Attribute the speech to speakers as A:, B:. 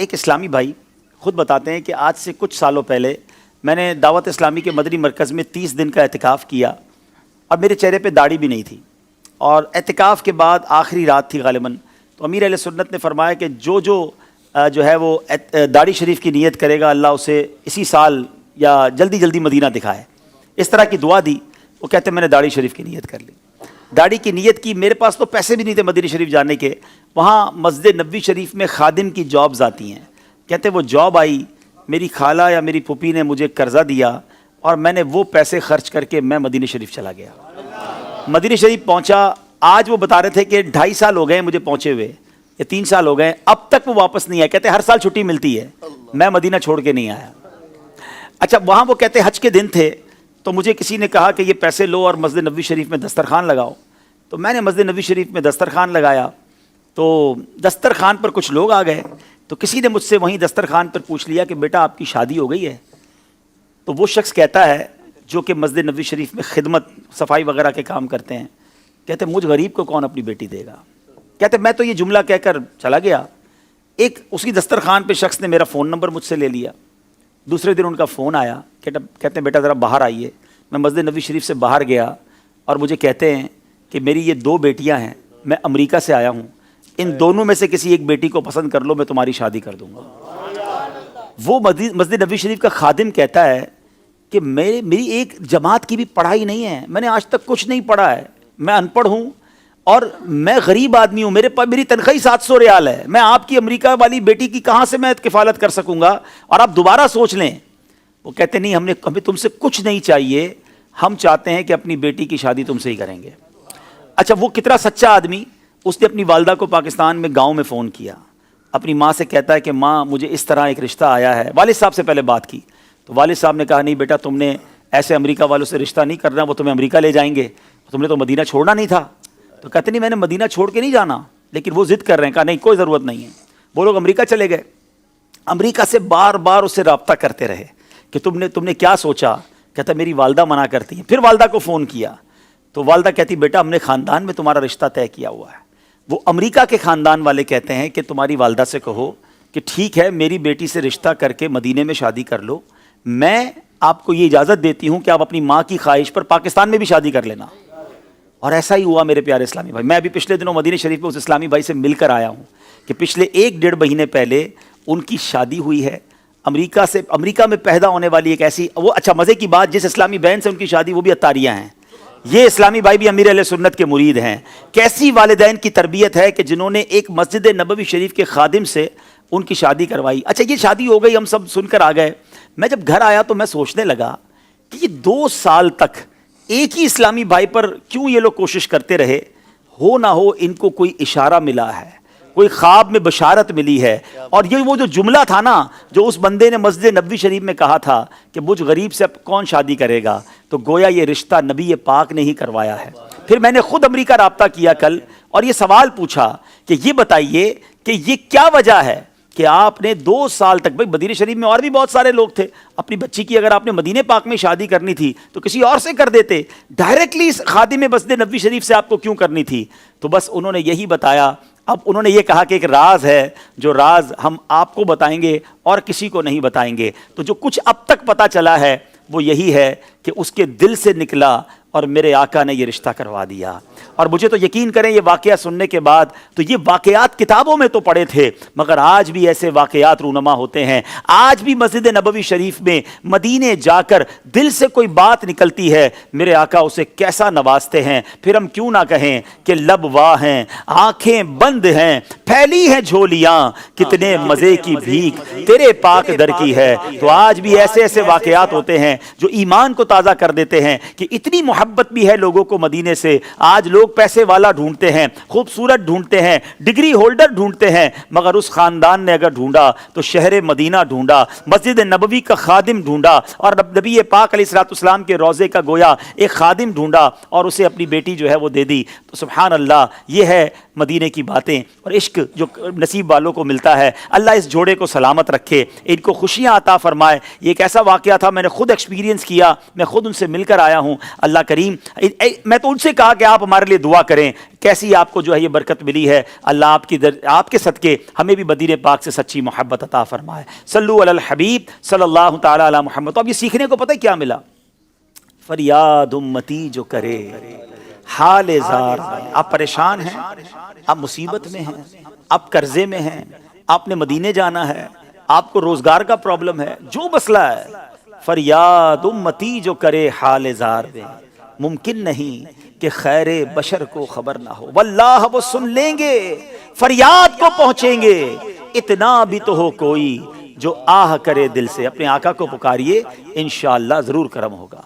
A: ایک اسلامی بھائی خود بتاتے ہیں کہ آج سے کچھ سالوں پہلے میں نے دعوت اسلامی کے مدنی مرکز میں 30 دن کا اعتکاف کیا اور میرے چہرے پہ داڑھی بھی نہیں تھی، اور اعتکاف کے بعد آخری رات تھی غالباً، تو امیر اہل سنت نے فرمایا کہ جو ہے وہ داڑھی شریف کی نیت کرے گا اللہ اسے اسی سال یا جلدی جلدی مدینہ دکھائے، اس طرح کی دعا دی۔ وہ کہتے ہیں میں نے داڑھی شریف کی نیت کر لی، داڑھی کی نیت کی، میرے پاس تو پیسے بھی نہیں تھے مدینہ شریف جانے کے، وہاں مسجد نبوی شریف میں خادم کی جابز آتی ہیں، کہتے وہ جاب آئی، میری خالہ یا میری پھوپھی نے مجھے قرضہ دیا اور میں نے وہ پیسے خرچ کر کے میں مدینہ شریف چلا گیا۔ مدینہ شریف پہنچا، آج وہ بتا رہے تھے کہ 2.5 سال ہو گئے مجھے پہنچے ہوئے، یا 3 سال ہو گئے، اب تک وہ واپس نہیں آئے، کہتے ہر سال چھٹی ملتی ہے، میں مدینہ چھوڑ کے نہیں آیا۔ اچھا وہاں وہ کہتے حج کے دن تھے، تو مجھے کسی نے کہا کہ یہ پیسے لو اور مسجد نبوی شریف میں دسترخوان لگاؤ، تو میں نے مسجد نبوی شریف میں دسترخوان لگایا، تو دسترخوان پر کچھ لوگ آ گئے، تو کسی نے مجھ سے وہیں دسترخوان پر پوچھ لیا کہ بیٹا آپ کی شادی ہو گئی ہے؟ تو وہ شخص کہتا ہے جو کہ مسجد نبوی شریف میں خدمت صفائی وغیرہ کے کام کرتے ہیں، کہتے مجھ غریب کو کون اپنی بیٹی دے گا؟ کہتے میں تو یہ جملہ کہہ کر چلا گیا، ایک اسی دسترخوان پہ شخص نے میرا فون نمبر مجھ سے لے لیا، دوسرے دن ان کا فون آیا، کہتے ہیں بیٹا ذرا باہر آئیے۔ میں مسجد نبوی شریف سے باہر گیا اور مجھے کہتے ہیں کہ میری یہ 2 بیٹیاں ہیں، میں امریکہ سے آیا ہوں، ان دونوں میں سے کسی ایک بیٹی کو پسند کر لو، میں تمہاری شادی کر دوں گا۔ وہ مسجد نبوی شریف کا خادم کہتا ہے کہ میری ایک جماعت کی بھی پڑھائی نہیں ہے، میں نے آج تک کچھ نہیں پڑھا ہے، میں ان پڑھ ہوں اور میں غریب آدمی ہوں، میری تنخواہ 700 ریال ہے، میں آپ کی امریکہ والی بیٹی کی کہاں سے میں کفالت کر سکوں گا؟ اور آپ دوبارہ سوچ لیں۔ وہ کہتے نہیں ہمیں تم سے کچھ نہیں چاہیے، ہم چاہتے ہیں کہ اپنی بیٹی کی شادی تم سے ہی کریں گے۔ اچھا وہ کتنا سچا آدمی، اس نے اپنی والدہ کو پاکستان میں گاؤں میں فون کیا، اپنی ماں سے کہتا ہے کہ ماں مجھے اس طرح ایک رشتہ آیا ہے، والد صاحب سے پہلے بات کی، تو والد صاحب نے کہا نہیں بیٹا تم نے ایسے امریکہ والوں سے رشتہ نہیں کرنا، وہ تمہیں امریکہ لے جائیں گے، تم نے تو مدینہ چھوڑنا نہیں تھا۔ تو کہتے نہیں میں نے مدینہ چھوڑ کے نہیں جانا، لیکن وہ ضد کر رہے ہیں، کہا نہیں کوئی ضرورت نہیں ہے۔ وہ لوگ امریکہ چلے گئے، امریکہ سے بار بار اس سے رابطہ کرتے رہے کہ تم نے کیا سوچا؟ کہتا میری والدہ منع کرتی ہیں۔ پھر والدہ کو فون کیا تو والدہ کہتی بیٹا ہم نے خاندان میں تمہارا رشتہ طے کیا ہوا ہے۔ وہ امریکہ کے خاندان والے کہتے ہیں کہ تمہاری والدہ سے کہو کہ ٹھیک ہے میری بیٹی سے رشتہ کر کے مدینے میں شادی کر لو، میں آپ کو یہ اجازت دیتی ہوں کہ آپ اپنی ماں کی خواہش پر پاکستان میں بھی شادی کر لینا۔ اور ایسا ہی ہوا میرے پیارے اسلامی بھائی۔ میں ابھی پچھلے دنوں مدینہ شریف میں اس اسلامی بھائی سے مل کر آیا ہوں کہ پچھلے 1-1.5 مہینے پہلے ان کی شادی ہوئی ہے امریکہ میں پیدا ہونے والی ایک ایسی، وہ اچھا مزے کی بات، جس اسلامی بہن سے ان کی شادی وہ بھی عطاریہ ہیں، یہ اسلامی بھائی بھی امیر اہل سنت کے مرید ہیں۔ کیسی والدین کی تربیت ہے کہ جنہوں نے ایک مسجد نبوی شریف کے خادم سے ان کی شادی کروائی۔ اچھا یہ شادی ہو گئی، ہم سب سن کر آ گئے، میں جب گھر آیا تو میں سوچنے لگا کہ یہ 2 سال تک ایک ہی اسلامی بھائی پر کیوں یہ لوگ کوشش کرتے رہے؟ ہو نہ ہو ان کو کوئی اشارہ ملا ہے، کوئی خواب میں بشارت ملی ہے، اور یہ وہ جو جملہ تھا نا جو اس بندے نے مسجد نبوی شریف میں کہا تھا کہ مجھ غریب سے اب کون شادی کرے گا، تو گویا یہ رشتہ نبی پاک نے ہی کروایا ہے۔ پھر میں نے خود امریکہ رابطہ کیا کل اور یہ سوال پوچھا کہ یہ بتائیے کہ یہ کیا وجہ ہے کہ آپ نے 2 سال تک، بھائی مدینہ شریف میں اور بھی بہت سارے لوگ تھے، اپنی بچی کی اگر آپ نے مدینہ پاک میں شادی کرنی تھی تو کسی اور سے کر دیتے، ڈائریکٹلی اس خادم مسجد نبوی شریف سے آپ کو کیوں کرنی تھی؟ تو بس انہوں نے یہی بتایا، اب انہوں نے یہ کہا کہ ایک راز ہے، جو راز ہم آپ کو بتائیں گے اور کسی کو نہیں بتائیں گے۔ تو جو کچھ اب تک پتہ چلا ہے وہ یہی ہے کہ اس کے دل سے نکلا اور میرے آقا نے یہ رشتہ کروا دیا۔ اور مجھے تو یقین کریں یہ واقعہ سننے کے بعد، تو یہ واقعات کتابوں میں تو پڑھے تھے مگر آج بھی ایسے واقعات رونما ہوتے ہیں، آج بھی مسجد نبوی شریف میں مدینے جا کر دل سے کوئی بات نکلتی ہے، میرے آقا اسے کیسا نوازتے ہیں۔ پھر ہم کیوں نہ کہیں کہ لب واہ ہیں، آنکھیں بند ہیں، پھیلی ہیں جھولیاں، کتنے مزے کی بھیک تیرے پاک در کی ہے۔ تو آج بھی ایسے ایسے واقعات ہوتے ہیں جو ایمان کو تازہ کر دیتے ہیں کہ اتنی محبت بھی ہے لوگوں کو مدینے سے۔ آج لوگ پیسے والا ڈھونڈتے ہیں، خوبصورت ڈھونڈتے ہیں، ڈگری ہولڈر ڈھونڈتے ہیں، مگر اس خاندان نے اگر ڈھونڈا تو شہر مدینہ ڈھونڈا، مسجد نبوی کا خادم ڈھونڈا، اور نبی پاک علیہ الصلوۃ والسلام کے روضے کا گویا ایک خادم ڈھونڈا اور اسے اپنی بیٹی جو ہے وہ دے دی۔ تو سبحان اللہ، یہ ہے مدینے کی باتیں اور عشق جو نصیب والوں کو ملتا ہے۔ اللہ اس جوڑے کو سلامت رکھے، ان کو خوشیاں عطا فرمائے۔ یہ ایک ایسا واقعہ تھا، میں نے خود ایکسپیرینس کیا، میں خود ان سے مل کر آیا ہوں۔ اللہ کریم میں تو ان سے کہا کہ آپ ہمارے لیے دعا کریں، کیسی آپ کو جو ہے یہ برکت ملی ہے، اللہ آپ کے صدقے ہمیں بھی مدینے پاک سے سچی محبت عطا فرمائے۔ صلو علی الحبیب صلی اللہ تعالی علی محمد۔ تو اب یہ سیکھنے کو پتہ ہے کیا ملا؟ فریاد امتی جو کرے حال زار میں۔ آپ پریشان ہیں، آپ مصیبت میں ہیں، آپ قرضے میں ہیں، آپ نے مدینے جانا ہے، آپ کو روزگار کا پرابلم ہے، جو مسئلہ ہے، فریاد امتی جو کرے حال زار میں، ممکن نہیں کہ خیر بشر کو خبر نہ ہو، واللہ وہ سن لیں گے، فریاد کو پہنچیں گے، اتنا بھی تو ہو کوئی جو آہ کرے دل سے۔ اپنے آقا کو پکاریے، انشاءاللہ ضرور کرم ہوگا۔